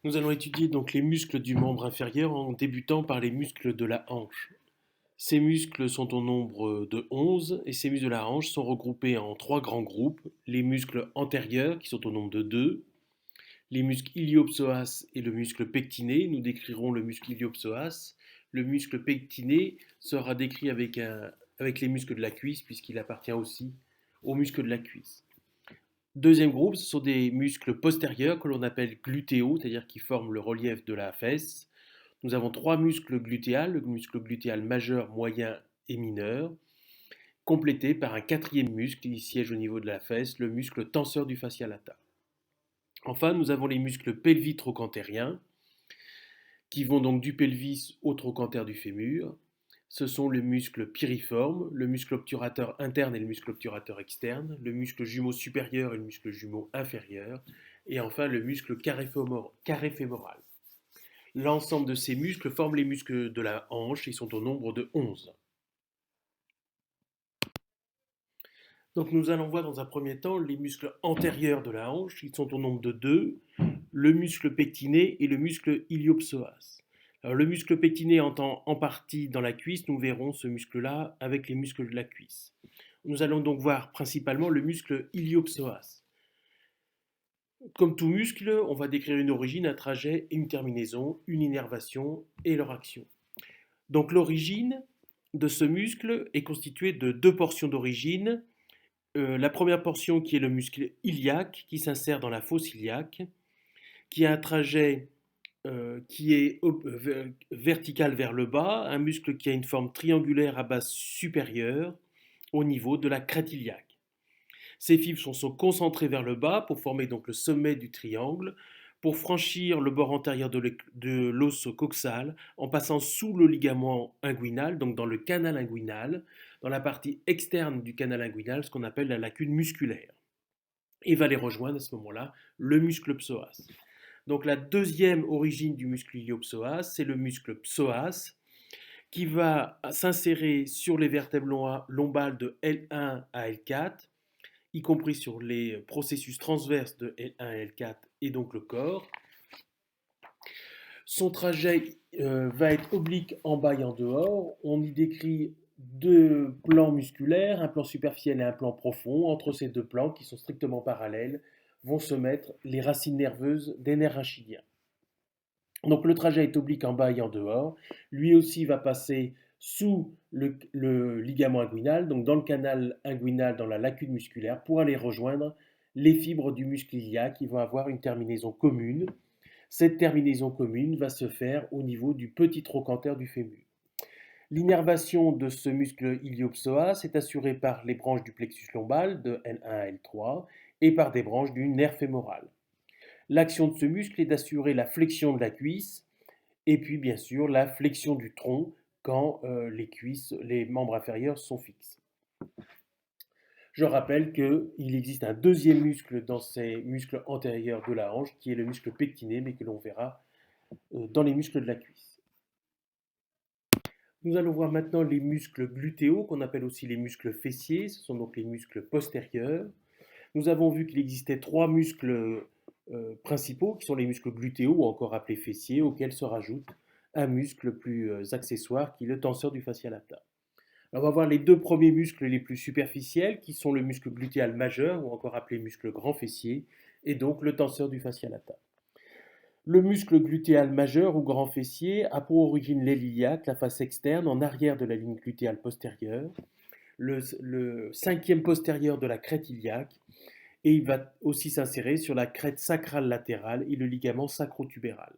Nous allons étudier donc les muscles du membre inférieur en débutant par les muscles de la hanche. Ces muscles sont au nombre de 11 et ces muscles de la hanche sont regroupés en trois grands groupes. Les muscles antérieurs qui sont au nombre de 2, les muscles iliopsoas et le muscle pectiné. Nous décrirons le muscle iliopsoas. Le muscle pectiné sera décrit avec les muscles de la cuisse puisqu'il appartient aussi aux muscles de la cuisse. Deuxième groupe, ce sont des muscles postérieurs que l'on appelle glutéaux, c'est-à-dire qui forment le relief de la fesse. Nous avons trois muscles glutéales, le muscle glutéal majeur, moyen et mineur, complété par un quatrième muscle qui siège au niveau de la fesse, le muscle tenseur du fascia lata. Enfin, nous avons les muscles pelvitrochantériens, qui vont donc du pelvis au trochanter du fémur. Ce sont le muscle piriforme, le muscle obturateur interne et le muscle obturateur externe, le muscle jumeau supérieur et le muscle jumeau inférieur, et enfin le muscle carré fémoral. L'ensemble de ces muscles forment les muscles de la hanche, ils sont au nombre de 11. Donc nous allons voir dans un premier temps les muscles antérieurs de la hanche, ils sont au nombre de 2, le muscle pectiné et le muscle iliopsoas. Alors, le muscle pectiné entend en partie dans la cuisse, nous verrons ce muscle-là avec les muscles de la cuisse. Nous allons donc voir principalement le muscle iliopsoas. Comme tout muscle, on va décrire une origine, un trajet, une terminaison, une innervation et leur action. Donc l'origine de ce muscle est constituée de deux portions d'origine. La première portion qui est le muscle iliaque, qui s'insère dans la fosse iliaque, qui a un trajet qui est vertical vers le bas, un muscle qui a une forme triangulaire à base supérieure au niveau de la crête iliaque. Ces fibres sont concentrées vers le bas pour former donc le sommet du triangle, pour franchir le bord antérieur de l'os coxal en passant sous le ligament inguinal, donc dans le canal inguinal, dans la partie externe du canal inguinal, ce qu'on appelle la lacune musculaire. Et va les rejoindre à ce moment-là le muscle psoas. Donc la deuxième origine du muscle iliopsoas, c'est le muscle psoas qui va s'insérer sur les vertèbres lombales de L1 à L4, y compris sur les processus transverses de L1 à L4 et donc le corps. Son trajet va être oblique en bas et en dehors. On y décrit deux plans musculaires, un plan superficiel et un plan profond. Entre ces deux plans, qui sont strictement parallèles, vont se mettre les racines nerveuses des nerfs rachidiens. Donc le trajet est oblique en bas et en dehors. Lui aussi va passer sous le ligament inguinal, donc dans le canal inguinal, dans la lacune musculaire, pour aller rejoindre les fibres du muscle iliaque qui vont avoir une terminaison commune. Cette terminaison commune va se faire au niveau du petit trochanter du fémur. L'innervation de ce muscle iliopsoas est assurée par les branches du plexus lombal de L1 à L3 et par des branches du nerf fémoral. L'action de ce muscle est d'assurer la flexion de la cuisse et puis bien sûr la flexion du tronc quand les membres inférieurs sont fixes. Je rappelle qu'il existe un deuxième muscle dans ces muscles antérieurs de la hanche qui est le muscle pectiné mais que l'on verra dans les muscles de la cuisse. Nous allons voir maintenant les muscles glutéaux qu'on appelle aussi les muscles fessiers, ce sont donc les muscles postérieurs. Nous avons vu qu'il existait trois muscles principaux qui sont les muscles glutéaux ou encore appelés fessiers auxquels se rajoute un muscle plus accessoire qui est le tenseur du fascia lata. On va voir les deux premiers muscles les plus superficiels qui sont le muscle glutéal majeur ou encore appelé muscle grand fessier et donc le tenseur du fascia lata. Le muscle glutéal majeur ou grand fessier a pour origine l'aile iliaque, la face externe en arrière de la ligne glutéale postérieure, le cinquième postérieur de la crête iliaque et il va aussi s'insérer sur la crête sacrale latérale et le ligament sacrotubéral.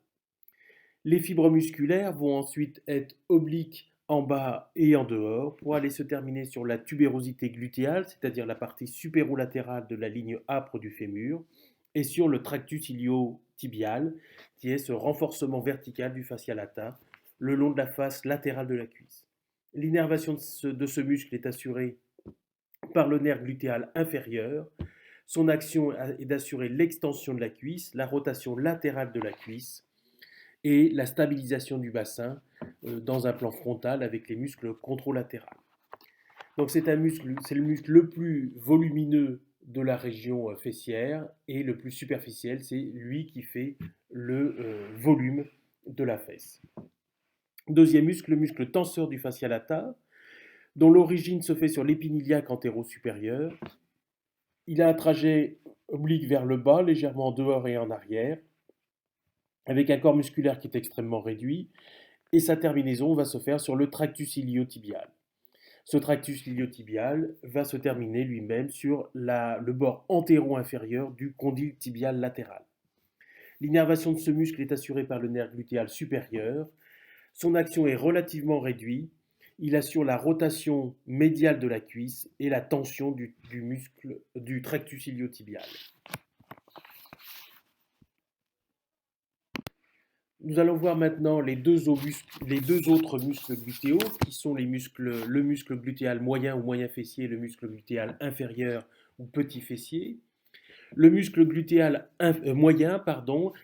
Les fibres musculaires vont ensuite être obliques en bas et en dehors pour aller se terminer sur la tubérosité glutéale, c'est-à-dire la partie supérolatérale de la ligne âpre du fémur, et sur le tractus iliotibial, qui est ce renforcement vertical du fascia lata le long de la face latérale de la cuisse. L'innervation de ce muscle est assurée par le nerf glutéal inférieur. Son action est d'assurer l'extension de la cuisse, la rotation latérale de la cuisse et la stabilisation du bassin dans un plan frontal avec les muscles contralatérales. Donc c'est le muscle le plus volumineux de la région fessière et le plus superficiel, c'est lui qui fait le volume de la fesse. Deuxième muscle, le muscle tenseur du fascia lata, dont l'origine se fait sur l'épiniliaque antéro-supérieur. Il a un trajet oblique vers le bas, légèrement en dehors et en arrière, avec un corps musculaire qui est extrêmement réduit, et sa terminaison va se faire sur le tractus iliotibial. Ce tractus iliotibial va se terminer lui-même sur le bord antéro-inférieur du condyle tibial latéral. L'innervation de ce muscle est assurée par le nerf glutéal supérieur. Son action est relativement réduite. Il assure la rotation médiale de la cuisse et la tension du muscle du tractus iliotibial. Nous allons voir maintenant les deux autres muscles glutéaux, qui sont le muscle glutéal moyen ou moyen fessier et le muscle glutéal inférieur ou petit fessier. Le muscle glutéal moyen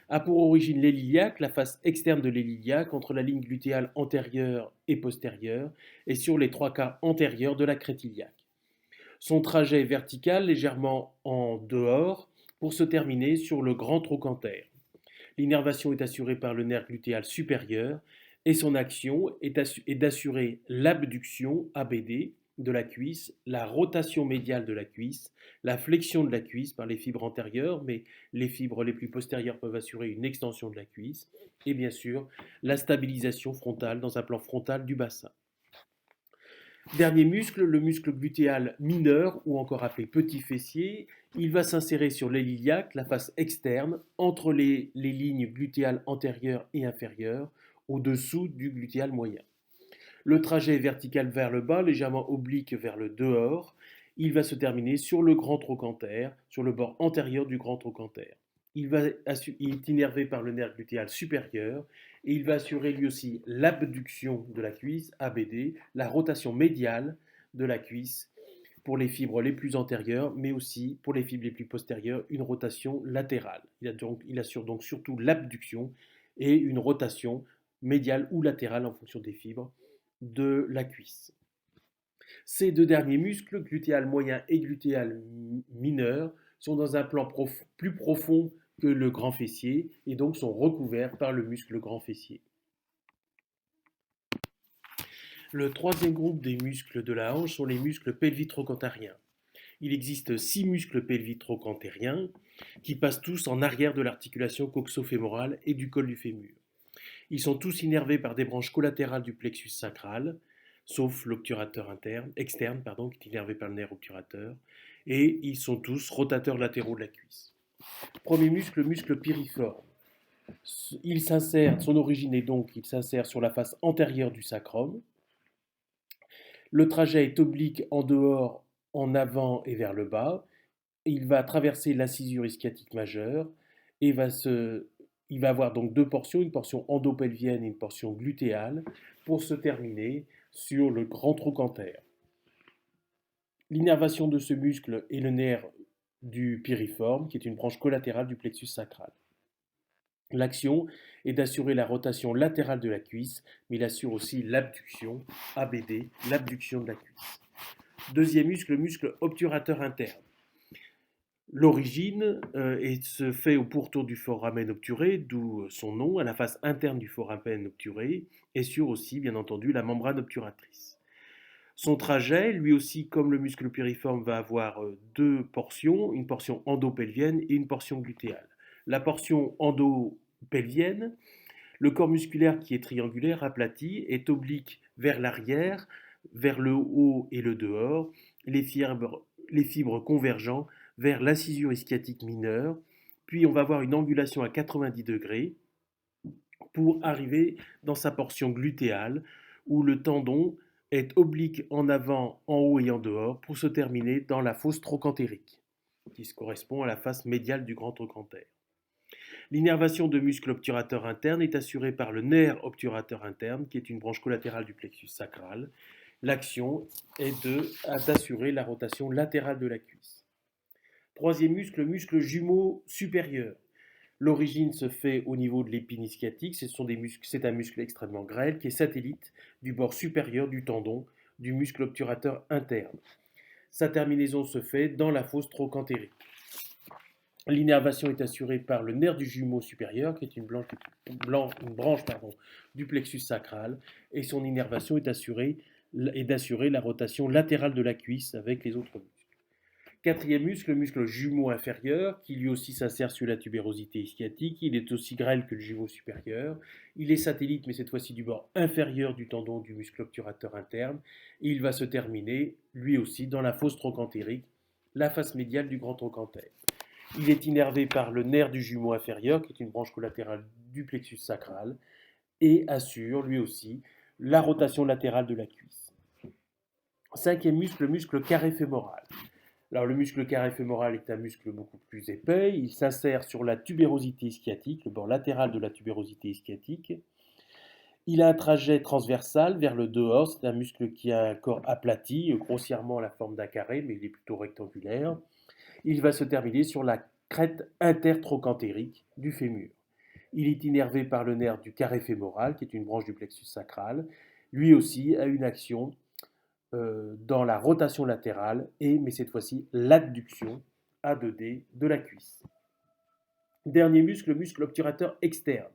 a pour origine l'héliaque, la face externe de l'héliaque, entre la ligne glutéale antérieure et postérieure, et sur les trois quarts antérieurs de la crête iliaque. Son trajet est vertical, légèrement en dehors, pour se terminer sur le grand trochanter. L'innervation est assurée par le nerf glutéal supérieur et son action est d'assurer l'abduction ABD de la cuisse, la rotation médiale de la cuisse, la flexion de la cuisse par les fibres antérieures, mais les fibres les plus postérieures peuvent assurer une extension de la cuisse, et bien sûr la stabilisation frontale dans un plan frontal du bassin. Dernier muscle, le muscle glutéal mineur, ou encore appelé petit fessier, il va s'insérer sur l'héliaque, la face externe, entre les lignes glutéales antérieures et inférieures, au-dessous du glutéal moyen. Le trajet est vertical vers le bas, légèrement oblique vers le dehors. Il va se terminer sur le grand trochanter, sur le bord antérieur du grand trochanter. Il est innervé par le nerf glutéal supérieur et il va assurer lui aussi l'abduction de la cuisse, ABD, la rotation médiale de la cuisse pour les fibres les plus antérieures, mais aussi pour les fibres les plus postérieures, une rotation latérale. Il assure donc surtout l'abduction et une rotation médiale ou latérale en fonction des fibres de la cuisse. Ces deux derniers muscles, glutéal moyen et glutéal mineur, sont dans un plan plus profond que le grand fessier et donc sont recouverts par le muscle grand fessier. Le troisième groupe des muscles de la hanche sont les muscles pelvitrochantariens. Il existe 6 muscles pelvitrochantariens qui passent tous en arrière de l'articulation coxo-fémorale et du col du fémur. Ils sont tous innervés par des branches collatérales du plexus sacral, sauf l'obturateur externe, qui est innervé par le nerf obturateur, et ils sont tous rotateurs latéraux de la cuisse. Premier muscle, le muscle piriforme. Son origine est donc, il s'insère sur la face antérieure du sacrum. Le trajet est oblique en dehors, en avant et vers le bas. Il va traverser l'incisure ischiatique majeure et il va avoir donc deux portions, une portion endopelvienne et une portion glutéale, pour se terminer sur le grand trochanter. L'innervation de ce muscle est le nerf du piriforme, qui est une branche collatérale du plexus sacral. L'action est d'assurer la rotation latérale de la cuisse, mais il assure aussi l'abduction, ABD, l'abduction de la cuisse. Deuxième muscle, le muscle obturateur interne. L'origine se fait au pourtour du foramen obturé, d'où son nom, à la face interne du foramen obturé, et sur aussi, bien entendu, la membrane obturatrice. Son trajet, lui aussi, comme le muscle piriforme, va avoir deux portions, une portion endopelvienne et une portion glutéale. La portion endopelvienne, le corps musculaire qui est triangulaire, aplati, est oblique vers l'arrière, vers le haut et le dehors, les fibres convergent vers l'incisure ischiatique mineure, puis on va avoir une angulation à 90 degrés pour arriver dans sa portion glutéale, où le tendon est oblique en avant, en haut et en dehors, pour se terminer dans la fosse trochantérique, qui correspond à la face médiale du grand trochanter. L'innervation de muscles obturateurs internes est assurée par le nerf obturateur interne, qui est une branche collatérale du plexus sacral. L'action est d'assurer la rotation latérale de la cuisse. Troisième muscle, le muscle jumeau supérieur. L'origine se fait au niveau de l'épine ischiatique. C'est un muscle extrêmement grêle qui est satellite du bord supérieur du tendon du muscle obturateur interne. Sa terminaison se fait dans la fosse trochantérique. L'innervation est assurée par le nerf du jumeau supérieur, qui est une branche du plexus sacral, et son innervation est d'assurer la rotation latérale de la cuisse avec les autres muscles. Quatrième muscle, le muscle jumeau inférieur, qui lui aussi s'insère sur la tubérosité ischiatique. Il est aussi grêle que le jumeau supérieur. Il est satellite, mais cette fois-ci du bord inférieur du tendon du muscle obturateur interne. Et il va se terminer, lui aussi, dans la fosse trochantérique, la face médiale du grand trochantère. Il est innervé par le nerf du jumeau inférieur, qui est une branche collatérale du plexus sacral, et assure, lui aussi, la rotation latérale de la cuisse. Cinquième muscle, le muscle carré fémoral. Alors, le muscle carré fémoral est un muscle beaucoup plus épais. Il s'insère sur la tubérosité ischiatique, le bord latéral de la tubérosité ischiatique. Il a un trajet transversal vers le dehors. C'est un muscle qui a un corps aplati, grossièrement à la forme d'un carré, mais il est plutôt rectangulaire. Il va se terminer sur la crête intertrochantérique du fémur. Il est innervé par le nerf du carré fémoral, qui est une branche du plexus sacral. Lui aussi a une action dans la rotation latérale mais cette fois-ci, l'adduction A2D de la cuisse. Dernier muscle, le muscle obturateur externe.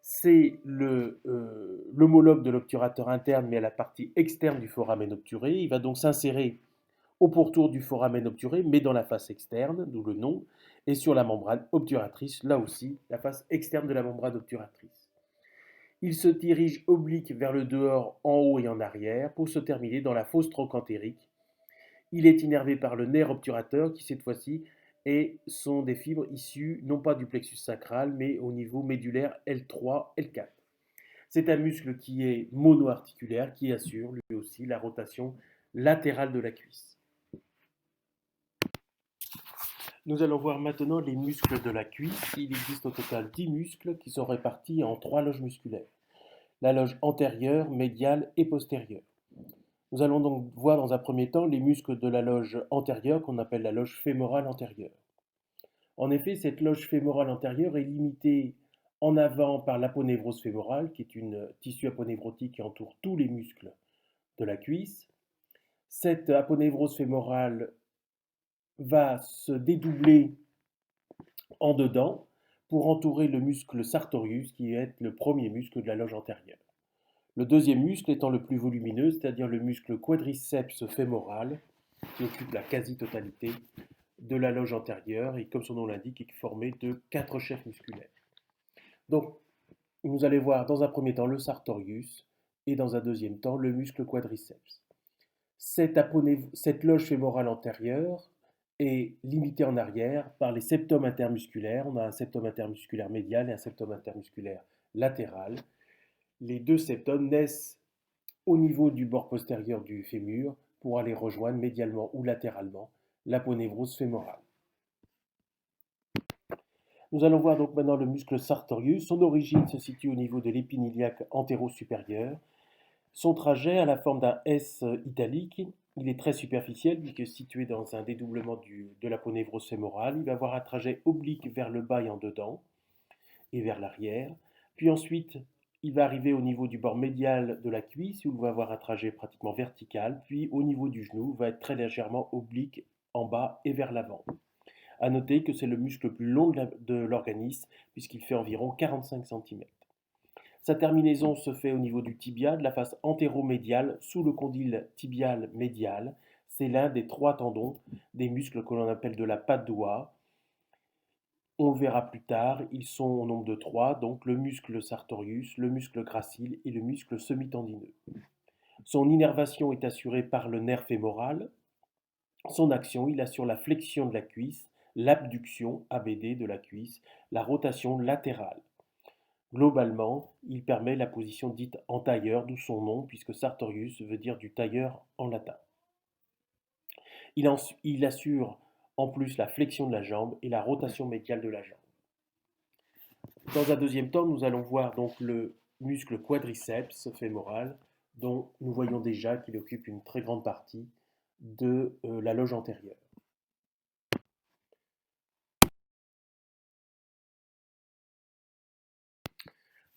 C'est l'homologue de l'obturateur interne, mais à la partie externe du foramen obturé. Il va donc s'insérer au pourtour du foramen obturé, mais dans la face externe, d'où le nom, et sur la membrane obturatrice, là aussi, la face externe de la membrane obturatrice. Il se dirige oblique vers le dehors, en haut et en arrière, pour se terminer dans la fosse trochantérique. Il est innervé par le nerf obturateur, qui cette fois-ci sont des fibres issues non pas du plexus sacral, mais au niveau médulaire L3, L4. C'est un muscle qui est monoarticulaire, qui assure lui aussi la rotation latérale de la cuisse. Nous allons voir maintenant les muscles de la cuisse. Il existe au total 10 muscles qui sont répartis en 3 loges musculaires. La loge antérieure, médiale et postérieure. Nous allons donc voir dans un premier temps les muscles de la loge antérieure qu'on appelle la loge fémorale antérieure. En effet, cette loge fémorale antérieure est limitée en avant par l'aponévrose fémorale, qui est une tissu aponévrotique qui entoure tous les muscles de la cuisse. Cette aponévrose fémorale va se dédoubler en dedans pour entourer le muscle sartorius, qui est le premier muscle de la loge antérieure. Le deuxième muscle étant le plus volumineux, c'est-à-dire le muscle quadriceps fémoral, qui occupe la quasi-totalité de la loge antérieure et, comme son nom l'indique, est formé de 4 chefs musculaires. Donc, vous allez voir dans un premier temps le sartorius et dans un deuxième temps le muscle quadriceps. Cette loge fémorale antérieure est limitée en arrière par les septums intermusculaires. On a un septum intermusculaire médial et un septum intermusculaire latéral. Les deux septums naissent au niveau du bord postérieur du fémur pour aller rejoindre médialement ou latéralement l'aponévrose fémorale. Nous allons voir donc maintenant le muscle sartorius. Son origine se situe au niveau de l'épine iliaque antéro-supérieure. Son trajet a la forme d'un S italique. Il est très superficiel puisqu'il est situé dans un dédoublement de l'aponévrose fémorale. Il va avoir un trajet oblique vers le bas et en dedans et vers l'arrière. Puis ensuite, il va arriver au niveau du bord médial de la cuisse où il va avoir un trajet pratiquement vertical. Puis au niveau du genou, il va être très légèrement oblique en bas et vers l'avant. A noter que c'est le muscle le plus long de l'organisme puisqu'il fait environ 45 cm. Sa terminaison se fait au niveau du tibia, de la face antéromédiale, sous le condyle tibial médial. C'est l'un des 3 tendons des muscles que l'on appelle de la patte d'oie. On le verra plus tard, ils sont au nombre de 3, donc le muscle sartorius, le muscle gracile et le muscle semi-tendineux. Son innervation est assurée par le nerf fémoral. Son action, il assure la flexion de la cuisse, l'abduction ABD de la cuisse, la rotation latérale. Globalement, il permet la position dite en tailleur, d'où son nom, puisque sartorius veut dire du tailleur en latin. Il assure en plus la flexion de la jambe et la rotation médiale de la jambe. Dans un deuxième temps, nous allons voir donc le muscle quadriceps fémoral, dont nous voyons déjà qu'il occupe une très grande partie de la loge antérieure.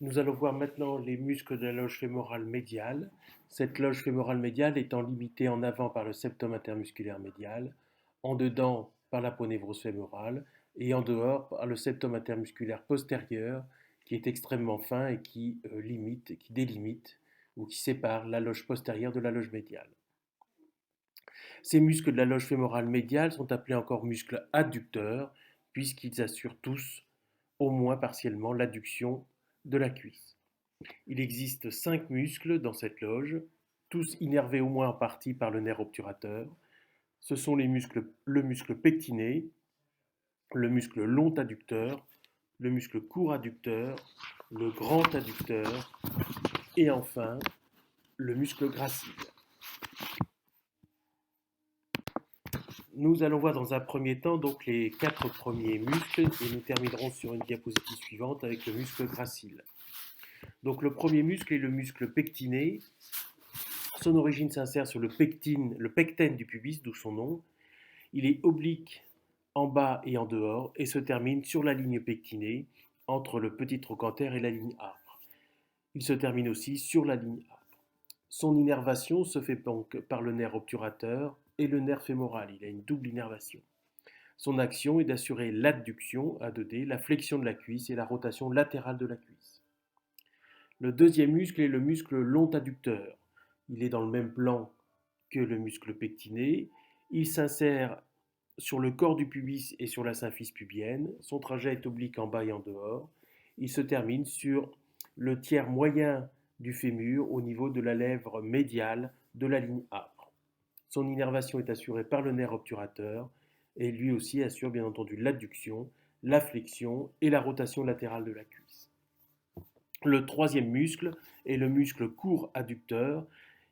Nous allons voir maintenant les muscles de la loge fémorale médiale. Cette loge fémorale médiale étant limitée en avant par le septum intermusculaire médial, en dedans par l'aponévrose fémorale et en dehors par le septum intermusculaire postérieur qui est extrêmement fin et qui limite, qui délimite ou qui sépare la loge postérieure de la loge médiale. Ces muscles de la loge fémorale médiale sont appelés encore muscles adducteurs puisqu'ils assurent tous, au moins partiellement, l'adduction de la cuisse. Il existe 5 muscles dans cette loge, tous innervés au moins en partie par le nerf obturateur. Ce sont le muscle pectiné, le muscle long adducteur, le muscle court adducteur, le grand adducteur et enfin le muscle gracile. Nous allons voir dans un premier temps donc les 4 premiers muscles et nous terminerons sur une diapositive suivante avec le muscle gracile. Donc le premier muscle est le muscle pectiné. Son origine s'insère sur le pecten du pubis, d'où son nom. Il est oblique en bas et en dehors et se termine sur la ligne pectinée entre le petit trochanter et la ligne âpre. Il se termine aussi sur la ligne âpre. Son innervation se fait donc par le nerf obturateur et le nerf fémoral. Il a une double innervation. Son action est d'assurer l'adduction, A2D, la flexion de la cuisse et la rotation latérale de la cuisse. Le deuxième muscle est le muscle long adducteur. Il est dans le même plan que le muscle pectiné. Il s'insère sur le corps du pubis et sur la symphyse pubienne. Son trajet est oblique en bas et en dehors. Il se termine sur le tiers moyen du fémur au niveau de la lèvre médiale de la ligne âpre. Son innervation est assurée par le nerf obturateur et lui aussi assure bien entendu l'adduction, la flexion et la rotation latérale de la cuisse. Le troisième muscle est le muscle court adducteur.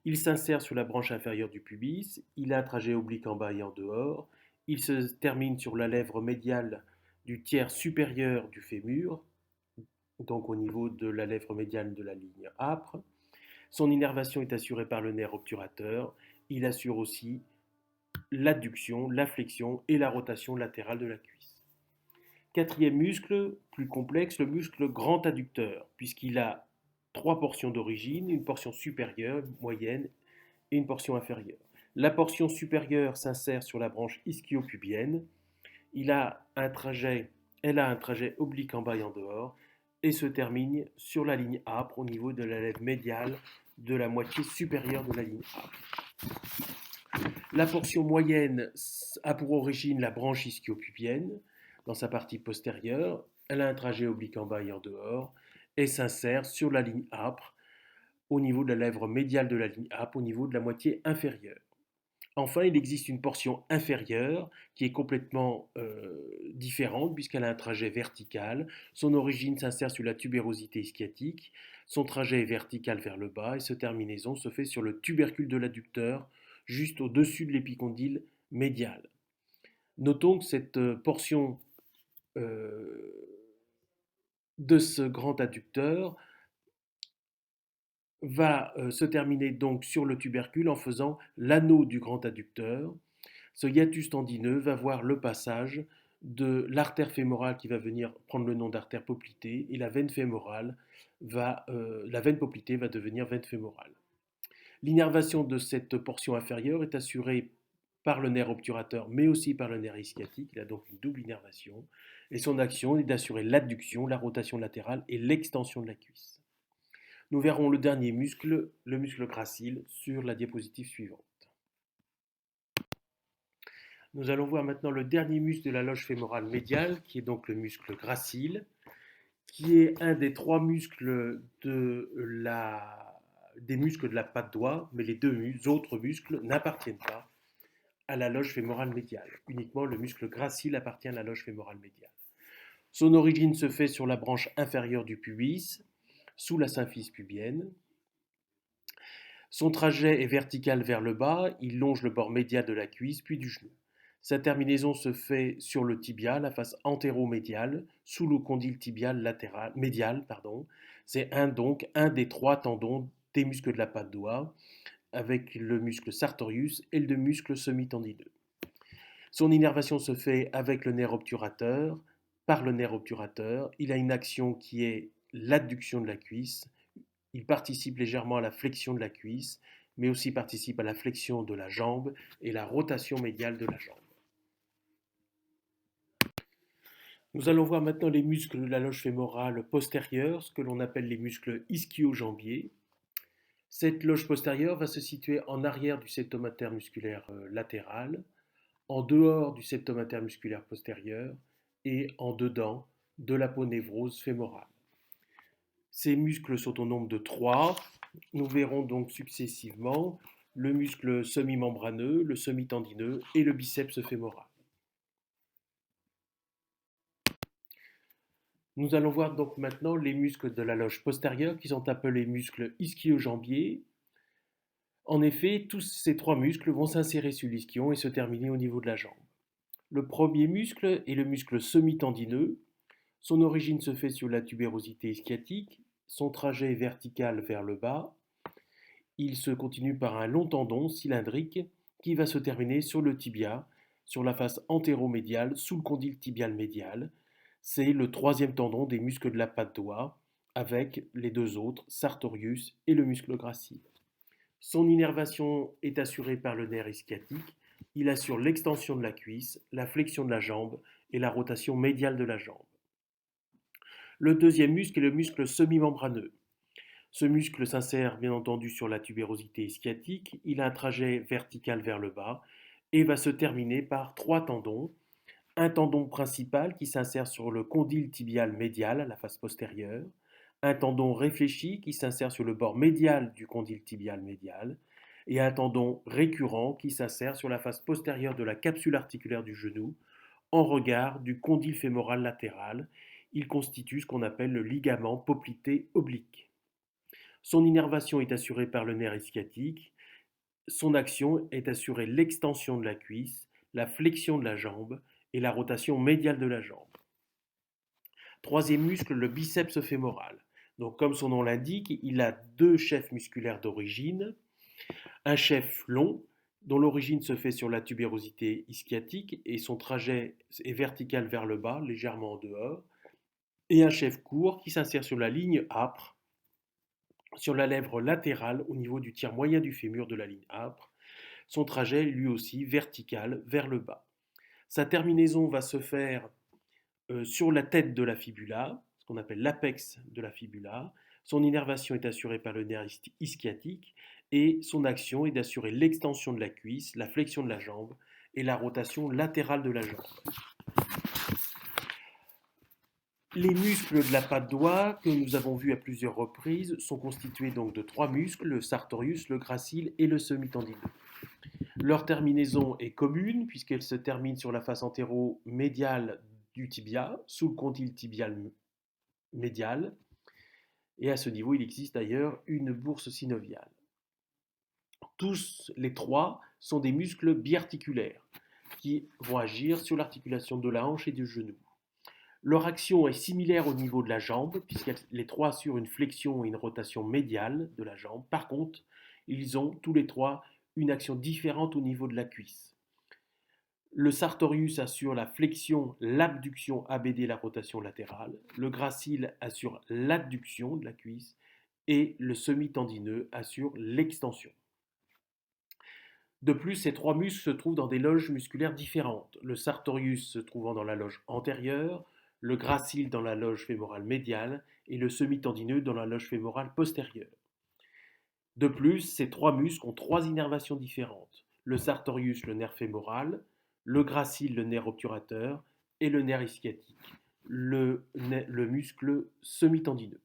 Il s'insère sur la branche inférieure du pubis, il a un trajet oblique en bas et en dehors, il se termine sur la lèvre médiale du tiers supérieur du fémur, donc au niveau de la lèvre médiane de la ligne âpre. Son innervation est assurée par le nerf obturateur, il assure aussi l'adduction, la flexion et la rotation latérale de la cuisse. Quatrième muscle, plus complexe, le muscle grand adducteur, puisqu'il a 3 portions d'origine, une portion supérieure, moyenne, et une portion inférieure. La portion supérieure s'insère sur la branche ischio-pubienne. Elle a un trajet oblique en bas et en dehors, et se termine sur la ligne âpre au niveau de la lèvre médiale de la moitié supérieure de la ligne âpre. La portion moyenne a pour origine la branche ischio-pubienne dans sa partie postérieure. Elle a un trajet oblique en bas et en dehors et s'insère sur la ligne âpre au niveau de la lèvre médiale de la ligne âpre, au niveau de la moitié inférieure. Enfin, il existe une portion inférieure qui est complètement différente puisqu'elle a un trajet vertical. Son origine s'insère sur la tubérosité sciatique. Son trajet est vertical vers le bas et sa terminaison se fait sur le tubercule de l'adducteur, juste au-dessus de l'épicondyle médial. Notons que cette portion de ce grand adducteur va se terminer donc sur le tubercule en faisant l'anneau du grand adducteur. Ce hiatus tendineux va voir le passage de l'artère fémorale qui va venir prendre le nom d'artère poplitée et la veine poplitée va devenir veine fémorale. L'innervation de cette portion inférieure est assurée par le nerf obturateur mais aussi par le nerf ischiatique. Il a donc une double innervation et son action est d'assurer l'adduction, la rotation latérale et l'extension de la cuisse. Nous verrons le dernier muscle, le muscle gracile, sur la diapositive suivante. Nous allons voir maintenant le dernier muscle de la loge fémorale médiale, qui est donc le muscle gracile, qui est un des 3 muscles des muscles de la patte doigt, mais les 2 autres muscles n'appartiennent pas à la loge fémorale médiale. Uniquement le muscle gracile appartient à la loge fémorale médiale. Son origine se fait sur la branche inférieure du pubis, sous la symphyse pubienne. Son trajet est vertical vers le bas, il longe le bord médial de la cuisse puis du genou. Sa terminaison se fait sur le tibia, la face antéro-médiale, sous le condyle tibial médial. C'est donc un des 3 tendons des muscles de la patte doigt, avec le muscle sartorius et le muscle semi-tendineux. Son innervation se fait avec le nerf obturateur, par le nerf obturateur. Il a une action qui est l'adduction de la cuisse. Il participe légèrement à la flexion de la cuisse, mais aussi participe à la flexion de la jambe et la rotation médiale de la jambe. Nous allons voir maintenant les muscles de la loge fémorale postérieure, ce que l'on appelle les muscles ischio-jambiers. Cette loge postérieure va se situer en arrière du septum intermusculaire latéral, en dehors du septum intermusculaire postérieur et en dedans de l'aponévrose fémorale. Ces muscles sont au nombre de 3. Nous verrons donc successivement le muscle semi-membraneux, le semi-tendineux et le biceps fémoral. Nous allons voir donc maintenant les muscles de la loge postérieure qui sont appelés muscles ischio-jambiers. En effet, tous ces 3 muscles vont s'insérer sur l'ischion et se terminer au niveau de la jambe. Le premier muscle est le muscle semi-tendineux. Son origine se fait sur la tubérosité ischiatique. Son trajet est vertical vers le bas. Il se continue par un long tendon cylindrique qui va se terminer sur le tibia, sur la face antéromédiale, sous le condyle tibial médial. C'est le 3e tendon des muscles de la patte doigt, avec les 2 autres, sartorius et le muscle gracile. Son innervation est assurée par le nerf ischiatique. Il assure l'extension de la cuisse, la flexion de la jambe et la rotation médiale de la jambe. Le deuxième muscle est le muscle semi-membraneux. Ce muscle s'insère bien entendu sur la tubérosité ischiatique. Il a un trajet vertical vers le bas et va se terminer par 3 tendons. Un tendon principal qui s'insère sur le condyle tibial médial, à la face postérieure, un tendon réfléchi qui s'insère sur le bord médial du condyle tibial médial, et un tendon récurrent qui s'insère sur la face postérieure de la capsule articulaire du genou, en regard du condyle fémoral latéral. Il constitue ce qu'on appelle le ligament poplité oblique. Son innervation est assurée par le nerf ischiatique. Son action est assurée l'extension de la cuisse, la flexion de la jambe et la rotation médiale de la jambe. Troisième muscle, le biceps fémoral. Donc, comme son nom l'indique, il a 2 chefs musculaires d'origine. Un chef long, dont l'origine se fait sur la tubérosité ischiatique et son trajet est vertical vers le bas, légèrement en dehors. Et un chef court qui s'insère sur la ligne âpre, sur la lèvre latérale au niveau du tiers moyen du fémur de la ligne âpre. Son trajet, lui aussi, vertical vers le bas. Sa terminaison va se faire sur la tête de la fibula, ce qu'on appelle l'apex de la fibula. Son innervation est assurée par le nerf ischiatique et son action est d'assurer l'extension de la cuisse, la flexion de la jambe et la rotation latérale de la jambe. Les muscles de la patte doigt, que nous avons vus à plusieurs reprises, sont constitués donc de 3 muscles, le sartorius, le gracile et le semi-tendineux. Leur terminaison est commune puisqu'elle se termine sur la face antéro-médiale du tibia, sous le condyle tibial médial. Et à ce niveau, il existe d'ailleurs une bourse synoviale. Tous les 3 sont des muscles biarticulaires qui vont agir sur l'articulation de la hanche et du genou. Leur action est similaire au niveau de la jambe, puisque les 3 assurent une flexion et une rotation médiale de la jambe. Par contre, ils ont tous les 3 une action différente au niveau de la cuisse. Le sartorius assure la flexion, l'abduction ABD, la rotation latérale. Le gracile assure l'adduction de la cuisse et le semi-tendineux assure l'extension. De plus, ces 3 muscles se trouvent dans des loges musculaires différentes. Le sartorius se trouvant dans la loge antérieure, le gracile dans la loge fémorale médiale et le semi-tendineux dans la loge fémorale postérieure. De plus, ces 3 muscles ont 3 innervations différentes. Le sartorius, le nerf fémoral, le gracile, le nerf obturateur et le nerf ischiatique, le muscle semi-tendineux.